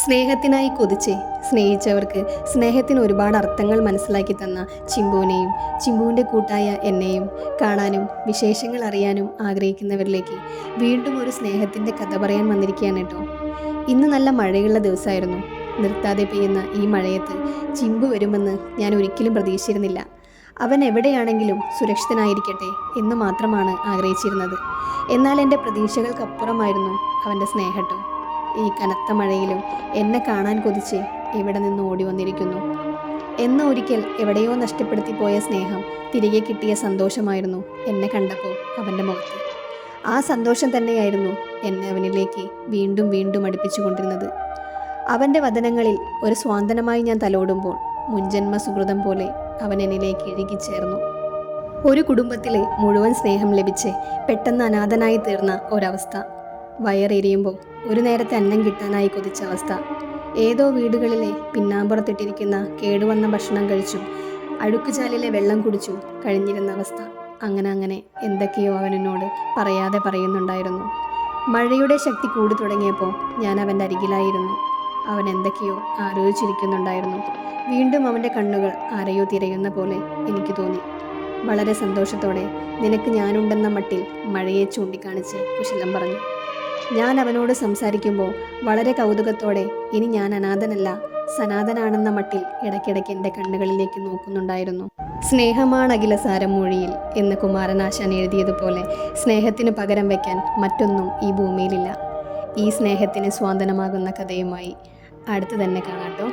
സ്നേഹത്തിനായി കൊതിച്ച് സ്നേഹിച്ചവർക്ക് സ്നേഹത്തിന് ഒരുപാട് അർത്ഥങ്ങൾ മനസ്സിലാക്കി തന്ന ചിമ്പുവിനെയും ചിമ്പുവിൻ്റെ കൂട്ടായ എന്നെയും കാണാനും വിശേഷങ്ങൾ അറിയാനും ആഗ്രഹിക്കുന്നവരിലേക്ക് വീണ്ടും ഒരു സ്നേഹത്തിൻ്റെ കഥ പറയാൻ വന്നിരിക്കുകയാണ് കേട്ടോ. ഇന്ന് നല്ല മഴയുള്ള ദിവസമായിരുന്നു. നിർത്താതെ പെയ്യുന്ന ഈ മഴയത്ത് ചിമ്പു വരുമെന്ന് ഞാൻ ഒരിക്കലും പ്രതീക്ഷിച്ചിരുന്നില്ല. അവൻ എവിടെയാണെങ്കിലും സുരക്ഷിതനായിരിക്കട്ടെ എന്ന് മാത്രമാണ് ആഗ്രഹിച്ചിരുന്നത്. എന്നാൽ എൻ്റെ പ്രതീക്ഷകൾക്കപ്പുറമായിരുന്നു അവൻ്റെ സ്നേഹട്ടോ. ഈ കനത്ത മഴയിലും എന്നെ കാണാൻ കൊതിച്ച് ഇവിടെ നിന്ന് ഓടി വന്നിരിക്കുന്നു. എന്ന ഒരിക്കൽ എവിടെയോ നഷ്ടപ്പെടുത്തി പോയ സ്നേഹം തിരികെ കിട്ടിയ സന്തോഷമായിരുന്നു എന്നെ കണ്ടപ്പോൾ അവൻ്റെ മുഖത്ത്. ആ സന്തോഷം തന്നെയായിരുന്നു എന്നെ അവനിലേക്ക് വീണ്ടും വീണ്ടും അടുപ്പിച്ചുകൊണ്ടിരുന്നത്. അവൻ്റെ വദനങ്ങളിൽ ഒരു സ്വാന്തനമായി ഞാൻ തലോടുമ്പോൾ മുൻജന്മ സുഹൃതം പോലെ അവൻ എന്നിലേക്ക് ഇഴുകിച്ചേർന്നു. ഒരു കുടുംബത്തിലെ മുഴുവൻ സ്നേഹം ലഭിച്ച് പെട്ടെന്ന് അനാഥനായി തീർന്ന ഒരവസ്ഥ. വയറെരിയുമ്പോൾ ഒരു നേരത്തെ അന്നം കിട്ടാനായി കൊതിച്ച അവസ്ഥ. ഏതോ വീടുകളിലെ പിന്നാമ്പുറത്തിട്ടിരിക്കുന്ന കേടുവന്ന ഭക്ഷണം കഴിച്ചും അഴുക്കുചാലിലെ വെള്ളം കുടിച്ചും കഴിഞ്ഞിരുന്ന അവസ്ഥ. അങ്ങനെ എന്തൊക്കെയോ അവനോട് പറയാതെ പറയുന്നുണ്ടായിരുന്നു. മഴയുടെ ശക്തി കൂടി തുടങ്ങിയപ്പോൾ ഞാൻ അവൻ്റെ അരികിലായിരുന്നു. അവൻ എന്തൊക്കെയോ ആലോചിച്ചിരിക്കുന്നുണ്ടായിരുന്നു. വീണ്ടും അവൻ്റെ കണ്ണുകൾ ആരെയോ തിരയുന്ന പോലെ എനിക്ക് തോന്നി. വളരെ സന്തോഷത്തോടെ നിനക്ക് ഞാനുണ്ടെന്ന മട്ടിൽ മഴയെ ചൂണ്ടിക്കാണിച്ച് കുശലം പറഞ്ഞു. ഞാൻ അവനോട് സംസാരിക്കുമ്പോൾ വളരെ കൗതുകത്തോടെ ഇനി ഞാൻ അനാഥനല്ല സനാതനാണെന്ന മട്ടിൽ ഇടയ്ക്കിടയ്ക്ക് എൻ്റെ കണ്ണുകളിലേക്ക് നോക്കുന്നുണ്ടായിരുന്നു. സ്നേഹമാണ് അഖിലസാരം മൊഴിയിൽ എന്ന് കുമാരനാശാൻ എഴുതിയതുപോലെ സ്നേഹത്തിന് പകരം വയ്ക്കാൻ മറ്റൊന്നും ഈ ഭൂമിയിലില്ല. ഈ സ്നേഹത്തിന് സ്വാന്തനമാകുന്ന കഥയുമായി അടുത്ത് തന്നെ കാണാട്ടോ.